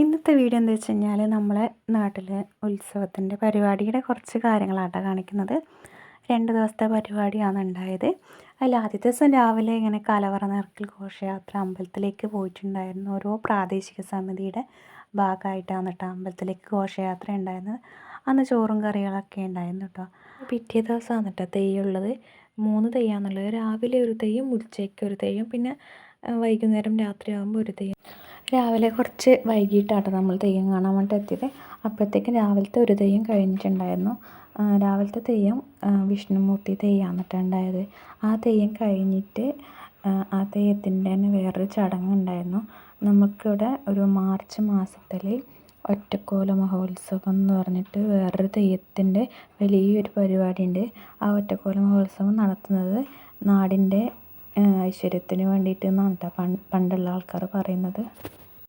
ഇന്നത്തെ വീഡിയോ എന്താ വെച്ച് കഴിഞ്ഞാൽ നമ്മളെ നാട്ടിൽ ഉത്സവത്തിൻ്റെ പരിപാടിയുടെ കുറച്ച് കാര്യങ്ങളാട്ടോ കാണിക്കുന്നത്. 2 ദിവസത്തെ പരിപാടിയാണ് ഉണ്ടായത്. അതിൽ ആദ്യത്തെ ദിവസം രാവിലെ ഇങ്ങനെ കലവറ നിറക്കൽ ഘോഷയാത്ര അമ്പലത്തിലേക്ക് പോയിട്ടുണ്ടായിരുന്നു. ഓരോ പ്രാദേശിക സമിതിയുടെ ഭാഗമായിട്ടാണ് കേട്ടോ അമ്പലത്തിലേക്ക് ഘോഷയാത്ര ഉണ്ടായിരുന്നത്. അന്ന് ചോറും കറികളൊക്കെ ഉണ്ടായിരുന്നു കേട്ടോ. പിറ്റേ ദിവസമാണ് കേട്ടോ തെയ്യമുള്ളത്. 3 തെയ്യമാണുള്ളത്. രാവിലെ ഒരു തെയ്യം, ഉച്ചയ്ക്ക് ഒരു തെയ്യം, പിന്നെ വൈകുന്നേരം രാത്രിയാകുമ്പോൾ ഒരു തെയ്യം. രാവിലെ കുറച്ച് വൈകിട്ടാണ് നമ്മൾ തെയ്യം കാണാൻ വേണ്ടി എത്തിയത്. അപ്പോഴത്തേക്കും രാവിലത്തെ ഒരു തെയ്യം കഴിഞ്ഞിട്ടുണ്ടായിരുന്നു. രാവിലത്തെ തെയ്യം വിഷ്ണുമൂർത്തി തെയ്യമാണ് കേട്ടോ ഉണ്ടായത്. ആ തെയ്യം കഴിഞ്ഞിട്ട് ആ തെയ്യത്തിൻ്റെ തന്നെ വേറൊരു ചടങ്ങുണ്ടായിരുന്നു. നമുക്കിവിടെ ഒരു മാർച്ച് മാസത്തിൽ ഒറ്റക്കോല മഹോത്സവം എന്ന് പറഞ്ഞിട്ട് വേറൊരു തെയ്യത്തിൻ്റെ വലിയൊരു പരിപാടിയുണ്ട്. ആ ഒറ്റക്കോല മഹോത്സവം നടത്തുന്നത് നാടിൻ്റെ ഐശ്വര്യത്തിന് വേണ്ടിയിട്ട് എന്നാണ് കേട്ടോ പണ്ടുള്ള ആൾക്കാർ പറയുന്നത്.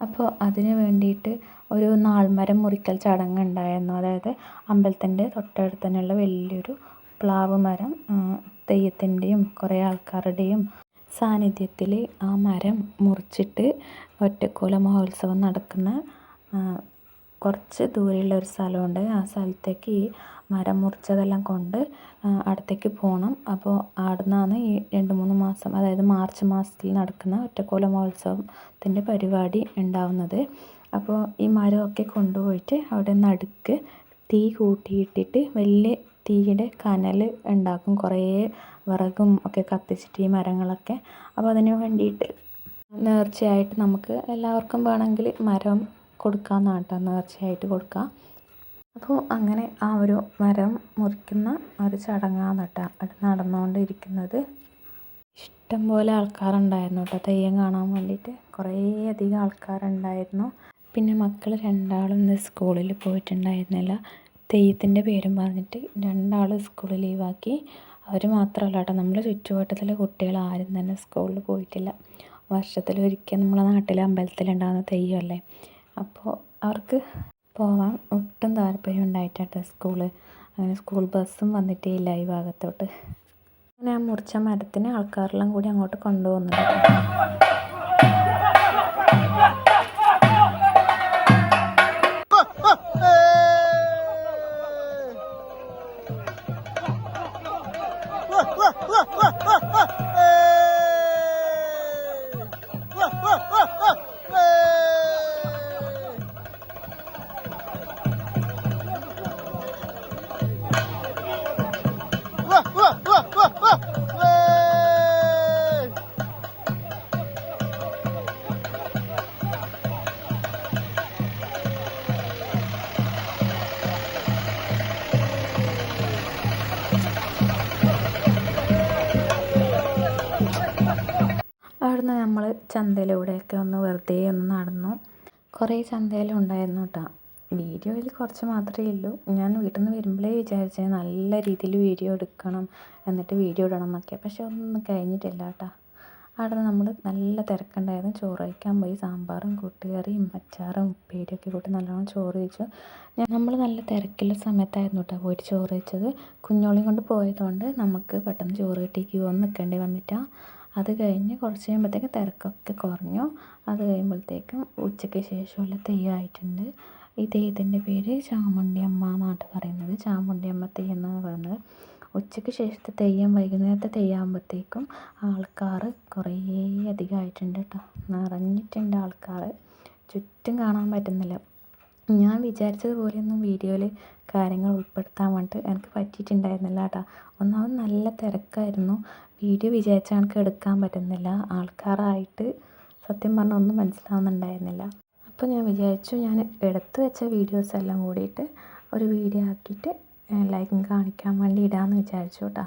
അപ്പോൾ അതിന് വേണ്ടിയിട്ട് ഒരു നാൾമരം മുറിക്കൽ ചടങ്ങുണ്ടായിരുന്നു. അതായത് അമ്പലത്തിൻ്റെ തൊട്ടടുത്ത് തന്നെയുള്ള വലിയൊരു പ്ലാവ് മരം തെയ്യത്തിൻ്റെയും കുറേ ആൾക്കാരുടെയും സാന്നിധ്യത്തിൽ ആ മരം മുറിച്ചിട്ട് ഒറ്റക്കോല മഹോത്സവം നടക്കുന്ന കുറച്ച് ദൂരെയുള്ള ഒരു സ്ഥലമുണ്ട്. ആ സ്ഥലത്തേക്ക് ഈ മരം മുറിച്ചതെല്ലാം കൊണ്ട് അടുത്തേക്ക് പോകണം. അപ്പോൾ അവിടുന്നാണ് ഈ 2-3 മാസം, അതായത് മാർച്ച് മാസത്തിൽ നടക്കുന്ന ഒറ്റക്കോല മഹോത്സവത്തിൻ്റെ പരിപാടി ഉണ്ടാവുന്നത്. അപ്പോൾ ഈ മരമൊക്കെ കൊണ്ടുപോയിട്ട് അവിടെ നടുക്ക് തീ കൂട്ടിയിട്ടിട്ട് വലിയ തീയുടെ കനൽ ഉണ്ടാക്കും. കുറേ വിറകും ഒക്കെ കത്തിച്ചിട്ട് ഈ മരങ്ങളൊക്കെ. അപ്പോൾ അതിന് വേണ്ടിയിട്ട് നേർച്ചയായിട്ട് നമുക്ക് എല്ലാവർക്കും വേണമെങ്കിൽ മരം കൊടുക്കാമെന്നാണ് കേട്ടോ, നേർച്ചയായിട്ട് കൊടുക്കാം. അപ്പോൾ അങ്ങനെ ആ ഒരു മരം മുറിക്കുന്ന ഒരു ചടങ്ങാണ് കേട്ടോ അവിടെ നടന്നുകൊണ്ടിരിക്കുന്നത്. ഇഷ്ടംപോലെ ആൾക്കാരുണ്ടായിരുന്നു കേട്ടോ തെയ്യം കാണാൻ വേണ്ടിയിട്ട്. കുറേ അധികം ആൾക്കാരുണ്ടായിരുന്നു. പിന്നെ മക്കൾ 2 ഇന്ന് സ്കൂളിൽ പോയിട്ടുണ്ടായിരുന്നില്ല. തെയ്യത്തിൻ്റെ പേരും പറഞ്ഞിട്ട് 2 സ്കൂൾ ലീവാക്കി. അവർ മാത്രമല്ല കേട്ടോ, നമ്മുടെ ചുറ്റുവട്ടത്തിലെ കുട്ടികൾ ആരും തന്നെ സ്കൂളിൽ പോയിട്ടില്ല. വർഷത്തിലൊരിക്കൽ നമ്മളെ നാട്ടിലെ അമ്പലത്തിലുണ്ടാകുന്ന തെയ്യമല്ലേ, അപ്പോൾ അവർക്ക് പോവാൻ ഒട്ടും താല്പര്യം ഉണ്ടായിട്ടാട്ടോ അങ്ങനെ സ്കൂൾ ബസ്സും വന്നിട്ടേ ഇല്ല ഈ ഭാഗത്തോട്ട്. അങ്ങനെ ആ മുറിച്ച മരത്തിന് ആൾക്കാരെല്ലാം കൂടി അങ്ങോട്ട് കൊണ്ടുപോകുന്നുണ്ട്. അവിടുന്ന് നമ്മൾ ചന്തയിലൂടെയൊക്കെ വെറുതെ ഒന്ന് നടന്നു. കുറേ ചന്തയിലും ഉണ്ടായിരുന്നു കേട്ടോ. വീഡിയോയിൽ കുറച്ച് മാത്രമേ ഉള്ളൂ. ഞാൻ വീട്ടിൽ നിന്ന് വരുമ്പോഴേ വിചാരിച്ചത് നല്ല രീതിയിൽ വീഡിയോ എടുക്കണം, എന്നിട്ട് വീഡിയോ ഇടണം എന്നൊക്കെ. പക്ഷെ ഒന്നും കഴിഞ്ഞിട്ടില്ല കേട്ടോ. അവിടെ നമ്മൾ നല്ല തിരക്കുണ്ടായിരുന്നു. ചോറ് കഴിക്കാൻ പോയി. സാമ്പാറും കൂട്ടുകറിയും അച്ചാറും ഉപ്പേരിയൊക്കെ കൂട്ടി നല്ലോണം ചോറ് കഴിച്ചു. നമ്മൾ നല്ല തിരക്കുള്ള സമയത്തായിരുന്നു കേട്ടോ പോയിട്ട് ചോറ് കഴിച്ചത്. കുഞ്ഞോളെയും കൊണ്ട് പോയതുകൊണ്ട് നമുക്ക് പെട്ടെന്ന് ചോറ് കിട്ടി, ക്യൂ ഒന്നും നിൽക്കേണ്ടി വന്നിട്ടാണ്. അത് കഴിഞ്ഞ് കുറച്ച് കഴിയുമ്പോഴത്തേക്കും തിരക്കൊക്കെ കുറഞ്ഞു. അത് കഴിയുമ്പോഴത്തേക്കും ഉച്ചയ്ക്ക് ശേഷമുള്ള തെയ്യമായിട്ടുണ്ട്. ഈ തെയ്യത്തിൻ്റെ പേര് ചാമുണ്ഡിയമ്മ എന്നാണ് പറയുന്നത്. ചാമുണ്ഡിയമ്മ തെയ്യം എന്നാണ് പറയുന്നത്. ഉച്ചയ്ക്ക് ശേഷത്തെ തെയ്യം വൈകുന്നേരത്തെ തെയ്യാകുമ്പോഴത്തേക്കും ആൾക്കാർ കുറേ അധികമായിട്ടുണ്ട് കേട്ടോ. നിറഞ്ഞിട്ടുണ്ട് ആൾക്കാർ. ചുറ്റും കാണാൻ പറ്റുന്നില്ല. ഞാൻ വിചാരിച്ചതുപോലെയൊന്നും വീഡിയോയിൽ കാര്യങ്ങൾ ഉൾപ്പെടുത്താൻ വേണ്ടിയിട്ട് എനിക്ക് പറ്റിയിട്ടുണ്ടായിരുന്നില്ല കേട്ടോ. ഒന്നാമത് നല്ല തിരക്കായിരുന്നു. വീഡിയോ വിചാരിച്ച കണക്ക് എടുക്കാൻ പറ്റുന്നില്ല. ആൾക്കാരായിട്ട് സത്യം പറഞ്ഞാൽ ഒന്നും മനസ്സിലാവുന്നുണ്ടായിരുന്നില്ല. അപ്പോൾ ഞാൻ വിചാരിച്ചു ഞാൻ എടുത്തു വെച്ച വീഡിയോസ് എല്ലാം കൂടിയിട്ട് ഒരു വീഡിയോ ആക്കിയിട്ട് എല്ലാവർക്കും കാണിക്കാൻ വേണ്ടി ഇടാമെന്ന് വിചാരിച്ചു കേട്ടോ.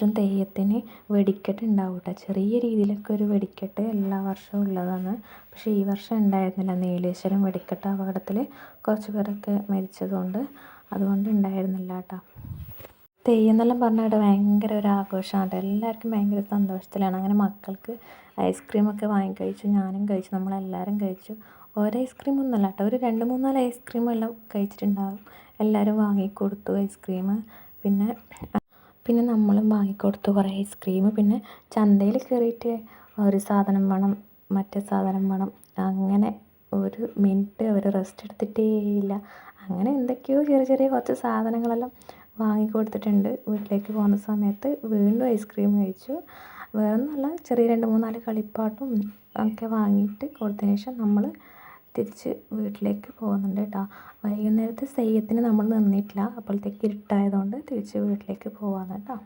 വർഷവും തെയ്യത്തിന് വെടിക്കെട്ട് ഉണ്ടാവും കേട്ടോ. ചെറിയ രീതിയിലൊക്കെ ഒരു വെടിക്കെട്ട് എല്ലാ വർഷവും ഉള്ളതാണ്. പക്ഷേ ഈ വർഷം ഉണ്ടായിരുന്നില്ല. നീലേശ്വരം വെടിക്കെട്ട് അപകടത്തിൽ കുറച്ച് പേരൊക്കെ മരിച്ചതുകൊണ്ട് അതുകൊണ്ട് ഉണ്ടായിരുന്നില്ല കേട്ടോ. തെയ്യം എന്നെല്ലാം പറഞ്ഞാൽ ഇവിടെ ഭയങ്കര ഒരു ആഘോഷമാണ്. എല്ലാവർക്കും ഭയങ്കര സന്തോഷത്തിലാണ്. അങ്ങനെ മക്കൾക്ക് ഐസ്ക്രീമൊക്കെ വാങ്ങി കഴിച്ചു, ഞാനും കഴിച്ചു, നമ്മളെല്ലാവരും കഴിച്ചു. ഓരോ ഐസ്ക്രീം ഒന്നുമല്ല കേട്ടോ, ഒരു 2-3-4 ഐസ്ക്രീം എല്ലാം കഴിച്ചിട്ടുണ്ടാകും. എല്ലാവരും വാങ്ങിക്കൊടുത്തു ഐസ്ക്രീം. പിന്നെ പിന്നെ നമ്മളും വാങ്ങിക്കൊടുത്തു കുറേ ഐസ്ക്രീം. പിന്നെ ചന്തയിൽ കയറിയിട്ട് ഒരു സാധനം വേണം, മറ്റേ സാധനം വേണം, അങ്ങനെ ഒരു മിനിറ്റ് അവർ റെസ്റ്റ് എടുത്തിട്ടേ ഇല്ല. അങ്ങനെ എന്തൊക്കെയോ ചെറിയ ചെറിയ കുറച്ച് സാധനങ്ങളെല്ലാം വാങ്ങിക്കൊടുത്തിട്ടുണ്ട്. വീട്ടിലേക്ക് പോകുന്ന സമയത്ത് വീണ്ടും ഐസ്ക്രീം കഴിച്ചു. വേറൊന്നുമല്ല, ചെറിയ 2-3-4 കളിപ്പാട്ടും ഒക്കെ വാങ്ങിയിട്ട് കൊടുത്തതിന് ശേഷം നമ്മൾ തിരിച്ച് വീട്ടിലേക്ക് പോകുന്നുണ്ട് കേട്ടോ. വൈകുന്നേരത്തെ തെയ്യത്തിന് നമ്മൾ നിന്നിട്ടില്ല, അപ്പോഴത്തേക്ക് ഇരുട്ടായതുകൊണ്ട് തിരിച്ച് വീട്ടിലേക്ക് പോകാമെന്ന് കേട്ടോ.